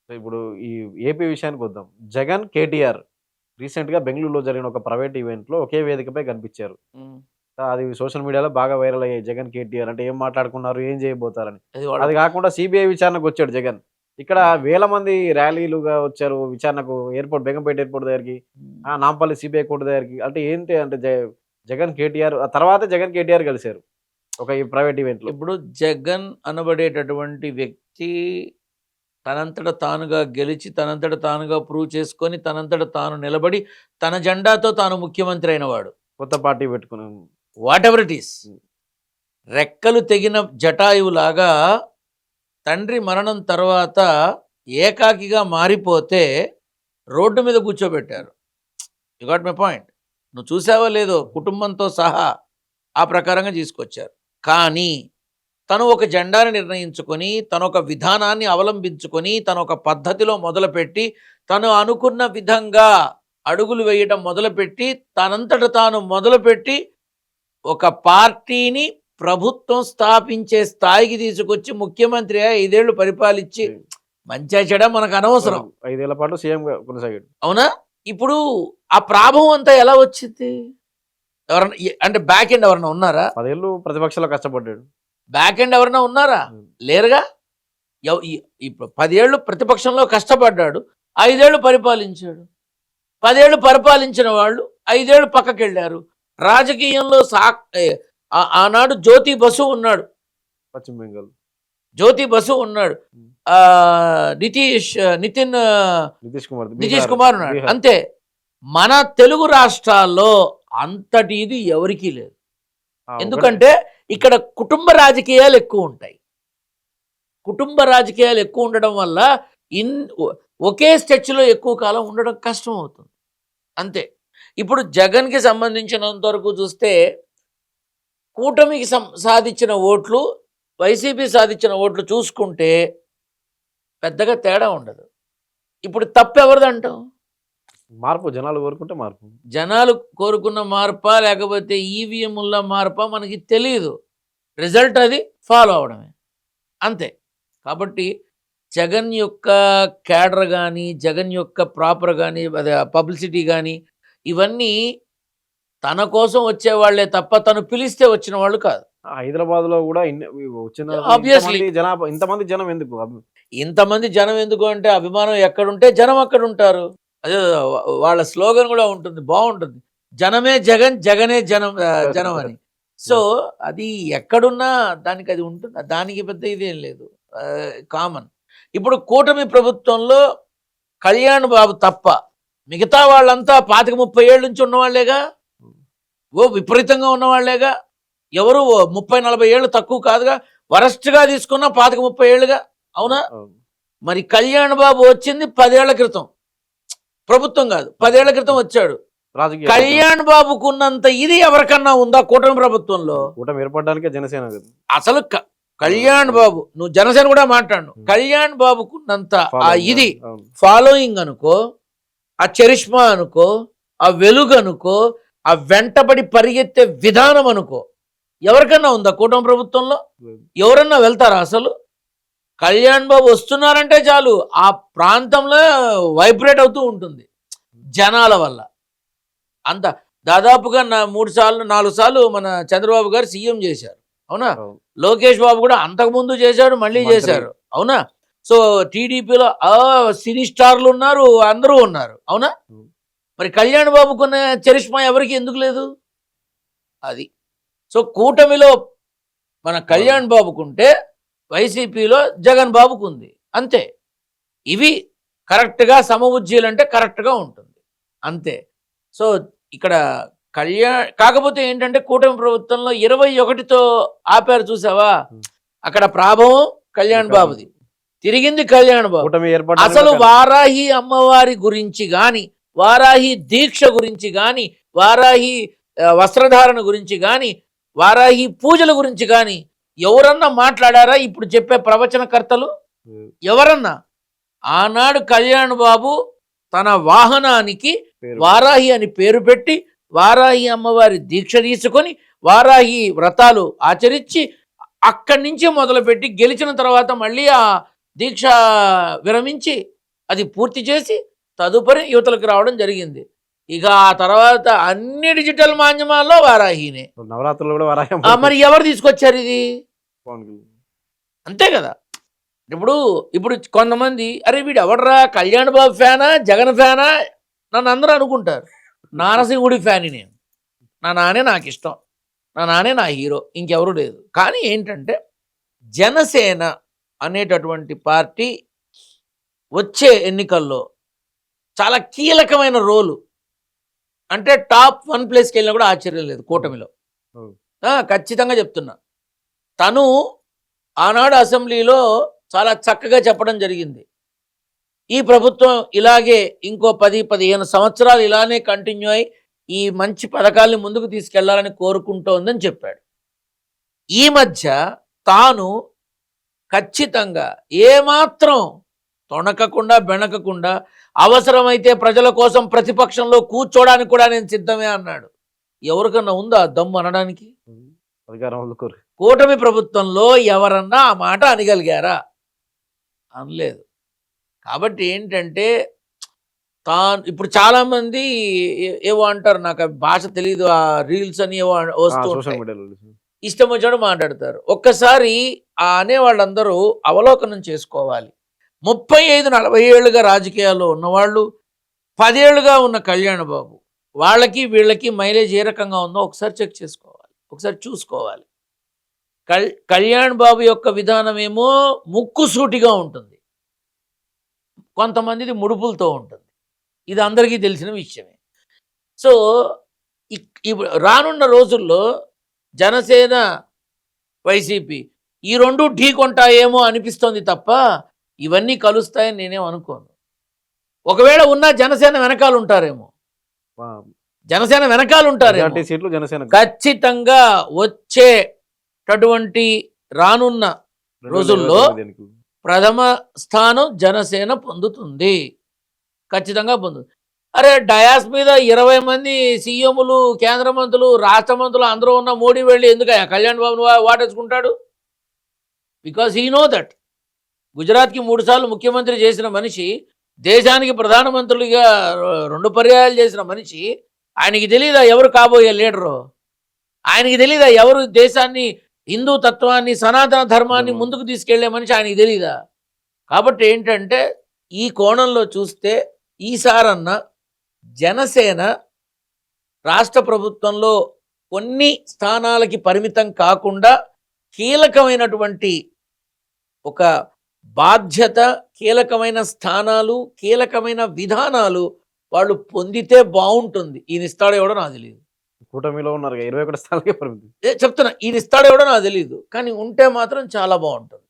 ఇప్పుడు ఈ ఏపీ విషయానికి వద్దాం. జగన్, కేటీఆర్ రీసెంట్‌గా బెంగుళూరులో జరిగిన ఒక ప్రైవేట్ ఈవెంట్‌లో ఒకే వేదికపై కనిపించారు. హ్మ్. అది సోషల్ మీడియాలో బాగా వైరల్ అయ్యాయి. జగన్, కేటీఆర్ అంటే ఏం మాట్లాడుకున్నారు? ఏం చేయబోతారని. అది వాళ్ళ అది కాకుండా సీబీఐ విచారణకొచ్చాడు జగన్. ఇక్కడ హ్మ్. వేల మంది ర్యాలీలుగా వచ్చారు విచారణకు బేగంపేట ఎయిర్‌పోర్ట్ దగ్గరికి. హ్మ్. నాంపల్లి సీబీఐ కోర్ట్ దగ్గరికి. అంటే ఏంటి అంటే జగన్, కేటీఆర్ ఆ తర్వాత జగన్, కేటీఆర్ కలిసారు. ఒక ఈ ప్రైవేట్ ఈవెంట్‌లో. ఇప్పుడు జగన్ అనబడేటటువంటి వ్యక్తి తనంతట తానుగా గెలిచి, తనంతట తానుగా ప్రూవ్ చేసుకొని, తనంతట తాను నిలబడి, తన జెండాతో తాను ముఖ్యమంత్రి అయినవాడు. కొత్త పార్టీ పెట్టుకుని. Whatever it is. హ్మ్. రెక్కలు తెగిన జటాయువులాగా తండ్రి మరణం తర్వాత ఏకాకిగా మారిపోతే రోడ్డు మీద కూర్చోబెట్టారు. You got my point. నువ్వు చూసావో లేదో కుటుంబంతో సహా ఆ ప్రకారంగా తీసుకొచ్చారు. కానీ తను ఒక జెండాను నిర్ణయించుకొని, తను ఒక విధానాన్ని అవలంబించుకొని, తను ఒక పద్ధతిలో మొదలుపెట్టి, తను అనుకున్న విధంగా అడుగులు వేయడం మొదలుపెట్టి, తనంతట తాను మొదలుపెట్టి, ఒక పార్టీని ప్రభుత్వం స్థాపించే స్థాయికి తీసుకొచ్చి ముఖ్యమంత్రి 5 ఏళ్ళు పరిపాలించి మంచిగా చెడా మనకు అనవసరం. 5 ఏళ్ల పాటు సీఎంగా కొనసాగాడు. అవునా? ఇప్పుడు ఆ ప్రాభవం అంతా ఎలా వచ్చింది? ఎవరన్నా అంటే బ్యాక్ ఎండ్ ఎవరన్నా ఉన్నారా? 10 ఏళ్ళు ప్రతిపక్షంలో కష్టపడ్డాడు. బ్యాక్ ఎండ్ ఎవరన్నా ఉన్నారా? హ్మ్. లేరుగా. ఇప్పుడు 10 ఏళ్ళు ప్రతిపక్షంలో కష్టపడ్డాడు, 5 ఏళ్ళు పరిపాలించాడు. 10 ఏళ్ళు పరిపాలించిన వాళ్ళు 5 ఏళ్ళు పక్కకెళ్ళారు. రాజకీయంలో ఆనాడు జ్యోతి బసు ఉన్నాడు. పశ్చిమ బెంగాల్. జ్యోతి బసు ఉన్నాడు. హ్మ్. నితిన్ నితీష్ కుమార్. నితీష్ కుమార్ ఉన్నాడు. బీహార్. అంతే. మన తెలుగు రాష్ట్రాల్లో అంతటి ఇది ఎవరికీ లేదు. ఒకటే. ఎందుకంటే ఇక్కడ కుటుంబ రాజకీయాలు ఎక్కువ ఉంటాయి. కుటుంబ రాజకీయాలు ఎక్కువ ఉండడం వల్ల ఒకే స్టెచ్లో ఎక్కువ కాలం ఉండడం కష్టం అవుతుంది. అంతే. ఇప్పుడు జగన్కి సంబంధించినంత వరకు చూస్తే కూటమికి సాధించిన ఓట్లు, వైసీపీ సాధించిన ఓట్లు చూసుకుంటే పెద్దగా తేడా ఉండదు. ఇప్పుడు తప్పు ఎవరిదంటాం? మార్పు జనాలు కోరుకుంటే మార్పు. జనాలు కోరుకున్న మార్పా లేకపోతే ఈవీఎంల మార్పా మనకి తెలియదు. రిజల్ట్ అది ఫాలో అవడమే అంతే. కాబట్టి జగన్ యొక్క క్యాడర్ కానీ, జగన్ యొక్క ప్రాపర్ కానీ, అదే పబ్లిసిటీ కానీ, ఇవన్నీ తన కోసం వచ్చేవాళ్లే తప్ప తను పిలిస్తే వచ్చిన వాళ్ళు కాదు. హైదరాబాద్‌లో కూడా వచ్చిన ఆబ్వియస్లీ ఇంతమంది జనం ఎందుకు? ఇంతమంది జనం ఎందుకు అంటే అభిమానం ఎక్కడుంటే జనం అక్కడ ఉంటారు. అదే వాళ్ళ స్లోగన్ కూడా ఉంటుంది, బాగుంటుంది. జనమే జగన్, జగనే జనం అని. సో అది ఎక్కడున్నా దానికి అది ఉంటుంది. దానికి పెద్ద ఇదేం లేదు, కామన్. ఇప్పుడు కూటమి ప్రభుత్వంలో కళ్యాణ్ బాబు తప్ప మిగతా వాళ్ళంతా 25-30 ఏళ్ళ నుంచి ఉన్నవాళ్లేగా. విపరీతంగా ఉన్నవాళ్లేగా. ఎవరు 30-40 ఏళ్ళు తక్కువ కాదుగా. వరస్ట్గా తీసుకున్నా 25-30 ఏళ్ళుగా. అవునా? మరి కళ్యాణ్ బాబు వచ్చింది 10 ఏళ్ల క్రితం. ప్రభుత్వం కాదు, 10 ఏళ్ల క్రితం వచ్చాడు. కళ్యాణ్ బాబుకున్నంత ఇది ఎవరికన్నా ఉందా కూటమి ప్రభుత్వంలో? కూటమి ఏర్పడడానికే జనసేన అసలు కళ్యాణ్ బాబు, నువ్వు జనసేన కూడా మాట్లాడు, కళ్యాణ్ బాబుకున్నంత ఆ ఇది ఫాలోయింగ్ అనుకో, ఆ చరిష్మా అనుకో, ఆ వెలుగు అనుకో, ఆ వెంటబడి పరిగెత్తే విధానం అనుకో, ఎవరికన్నా ఉందా కూటమి ప్రభుత్వంలో? ఎవరన్నా వెళ్తారా అసలు? కళ్యాణ్ బాబు వస్తున్నారంటే చాలు ఆ ప్రాంతంలో వైబ్రేట్ అవుతూ ఉంటుంది జనాల వల్ల. అంత దాదాపుగా 3 సార్లు 4 సార్లు మన చంద్రబాబు గారు సీఎం చేశారు. అవునా? లోకేష్ బాబు కూడా అంతకుముందు చేశాడు, మళ్ళీ చేశారు. అవునా? సో టీడీపీలో సినీ స్టార్లు ఉన్నారు, అందరూ ఉన్నారు. అవునా? మరి కళ్యాణ్ బాబుకున్న చరిష్మా ఎవరికి ఎందుకు లేదు? అది. సో కూటమిలో మన కళ్యాణ్ బాబుకుంటే వైసీపీలో జగన్ బాబుకుంది. అంతే. ఇవి కరెక్ట్గా సమవుజ్జీలు అంటే కరెక్ట్గా ఉంటుంది అంతే. సో ఇక్కడ కాకపోతే ఏంటంటే కూటమి ప్రభుత్వంలో 21తో ఆపారు చూసావా? అక్కడ ప్రాభవం కళ్యాణ్ బాబుది, తిరిగింది కళ్యాణ్ బాబు. అసలు వారాహి అమ్మవారి గురించి కానీ, వారాహి దీక్ష గురించి కానీ, వారాహి వస్త్రధారణ గురించి కానీ, వారాహి పూజల గురించి కానీ ఎవరన్నా మాట్లాడారా? ఇప్పుడు చెప్పే ప్రవచనకర్తలు ఎవరన్నా? ఆనాడు కళ్యాణ్ బాబు తన వాహనానికి వారాహి అని పేరు పెట్టి, వారాహి అమ్మవారి దీక్ష తీసుకొని, వారాహి వ్రతాలు ఆచరించి, అక్కడి నుంచి మొదలుపెట్టి గెలిచిన తర్వాత మళ్ళీ ఆ దీక్ష విరమించి అది పూర్తి చేసి తదుపరి యువతలకు రావడం జరిగింది. ఇక ఆ తర్వాత అన్ని డిజిటల్ మాధ్యమాల్లో వారాహినే. నవరాత్రులు కూడా వరాహం మరి ఎవరు తీసుకొచ్చారు ఇది? పవన్ కళ్యాణ్. అంతే కదా. ఇప్పుడు కొంతమంది అరే వీడు ఎవడరా, కళ్యాణ్ బాబు ఫ్యానా, జగన్ ఫ్యానా నన్ను అందరూ అనుకుంటారు. నారసింహుడి ఫ్యాని నేను. నా నానే నాకు ఇష్టం, నా నానే నా హీరో, ఇంకెవరు లేదు. కానీ ఏంటంటే జనసేన అనేటటువంటి పార్టీ వచ్చే ఎన్నికల్లో చాలా కీలకమైన రోలు, అంటే టాప్ 1 ప్లేస్కి వెళ్ళినా కూడా ఆశ్చర్యం లేదు కూటమిలో. ఖచ్చితంగా చెప్తున్నా. తను ఆనాడు అసెంబ్లీలో చాలా చక్కగా చెప్పడం జరిగింది. ఈ ప్రభుత్వం ఇలాగే ఇంకో 10-15 సంవత్సరాలు ఇలానే కంటిన్యూ అయ్యి ఈ మంచి పథకాల్ని ముందుకు తీసుకెళ్లాలని కోరుకుంటోందని చెప్పాడు. ఈ మధ్య తాను ఖచ్చితంగా ఏమాత్రం తొణకకుండా బెణకకుండా అవసరమైతే ప్రజల కోసం ప్రతిపక్షంలో కూర్చోడానికి కూడా నేను సిద్ధమే అన్నాడు. ఎవరికన్నా ఉందా దమ్ము అనడానికి? కూటమి ప్రభుత్వంలో ఎవరన్నా ఆ మాట అనగలిగారా? అనలేదు. కాబట్టి ఏంటంటే ఇప్పుడు చాలా మంది ఏవో అంటారు, నాకు ఆ భాష తెలియదు, ఆ రీల్స్ అని ఏవో వస్తూ ఇష్టం వచ్చాడు మాట్లాడతారు. ఒక్కసారి ఆ అనేవాళ్ళందరూ అవలోకనం చేసుకోవాలి. 35-40 ఏళ్ళుగా రాజకీయాల్లో ఉన్నవాళ్ళు, 10 ఏళ్ళుగా ఉన్న కళ్యాణ్ బాబు, వాళ్ళకి వీళ్ళకి మైలేజ్ ఏ రకంగా ఉందో ఒకసారి చెక్ చేసుకోవాలి, ఒకసారి చూసుకోవాలి. కళ్యాణ్ బాబు యొక్క విధానం ఏమో ముక్కుసూటిగా ఉంటుంది, కొంతమందిది ముడుపులతో ఉంటుంది. ఇది అందరికీ తెలిసిన విషయమే. సో ఇప్పుడు రానున్న రోజుల్లో జనసేన వైసీపీ ఈ రెండు ఢీ కొంటాయేమో అనిపిస్తోంది తప్ప ఇవన్నీ కలుస్తాయని నేనేం అనుకోను. ఒకవేళ ఉన్న జనసేన వెనకాల ఉంటారేమో, ఖచ్చితంగా వచ్చేటటువంటి రానున్న రోజుల్లో ప్రథమ స్థానం జనసేన పొందుతుంది, ఖచ్చితంగా పొందుతుంది. అరే డయాస్ మీద 20 మంది సీఎంలు, కేంద్ర మంత్రులు, రాష్ట్ర మంత్రులు అందరూ ఉన్న మోడీ వెళ్ళి ఎందుకయ్యా కళ్యాణ్ బాబును వాటేసుకుంటాడు? Because he know that. గుజరాత్కి 3 సార్లు ముఖ్యమంత్రి చేసిన మనిషి, దేశానికి ప్రధానమంత్రులుగా 2 పర్యాయాలు చేసిన మనిషి, ఆయనకి తెలీదా ఎవరు కాబోయే లీడరు? ఆయనకి తెలీదా ఎవరు దేశాన్ని, హిందూ తత్వాన్ని, సనాతన ధర్మాన్ని ముందుకు తీసుకెళ్లే మనిషి ఆయనకి తెలీదా? కాబట్టి ఏంటంటే ఈ కోణంలో చూస్తే ఈసారన్న జనసేన రాష్ట్ర ప్రభుత్వంలో కొన్ని స్థానాలకి పరిమితం కాకుండా కీలకమైనటువంటి ఒక బాధ్యత, కీలకమైన స్థానాలు, కీలకమైన విధానాలు వాళ్ళు పొందితే బాగుంటుంది. ఈయన ఇస్తాడో ఎవడో నాకు తెలియదు. కూటమిలో ఉన్నారు 21 స్థానాలకే పరిమితి. చెప్తున్నా, ఈయన ఇస్తాడో ఎవడో నాకు తెలియదు, కానీ ఉంటే మాత్రం చాలా బాగుంటుంది.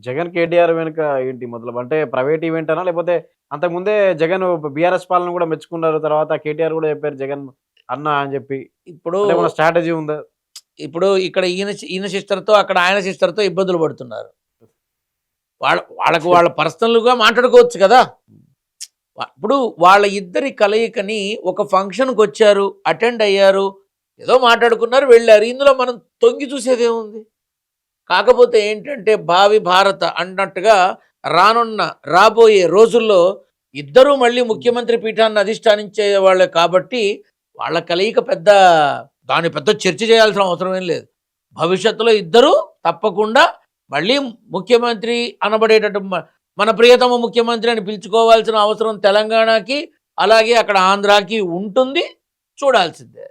జగన్ కేటీఆర్ వెనుక ఏంటి మొదలు, అంటే ప్రైవేట్ ఈవెంట్ అనా, లేకపోతే అంతకుముందే జగన్ బీఆర్ఎస్ పాలన కూడా మెచ్చుకున్నారు, తర్వాత కేటీఆర్ కూడా చెప్పారు జగన్ అన్న అని చెప్పి, ఇప్పుడు స్ట్రాటజీ ఉందా? ఇప్పుడు ఇక్కడ ఈయన సిస్టర్తో, అక్కడ ఆయన సిస్టర్తో ఇబ్బందులు పడుతున్నారు. వాళ్ళకు పర్సనల్గా మాట్లాడుకోవచ్చు కదా. ఇప్పుడు వాళ్ళ ఇద్దరి కలయికని ఒక ఫంక్షన్కి వచ్చారు, అటెండ్ అయ్యారు, ఏదో మాట్లాడుకున్నారు, వెళ్ళారు. ఇందులో మనం తొంగి చూసేదేముంది? కాకపోతే ఏంటంటే భావి భారత అన్నట్టుగా రాబోయే రోజుల్లో ఇద్దరూ మళ్ళీ ముఖ్యమంత్రి పీఠాన్ని అధిష్టానించే వాళ్ళే కాబట్టి వాళ్ళ కలయిక పెద్ద చర్చ చేయాల్సిన అవసరం ఏం లేదు. భవిష్యత్తులో ఇద్దరూ తప్పకుండా మళ్ళీ ముఖ్యమంత్రి అనబడేటట్టు మన ప్రియతమ ముఖ్యమంత్రి అని పిలుచుకోవాల్సిన అవసరం తెలంగాణకి, అలాగే అక్కడ ఆంధ్రాకి ఉంటుంది. చూడాల్సిందే.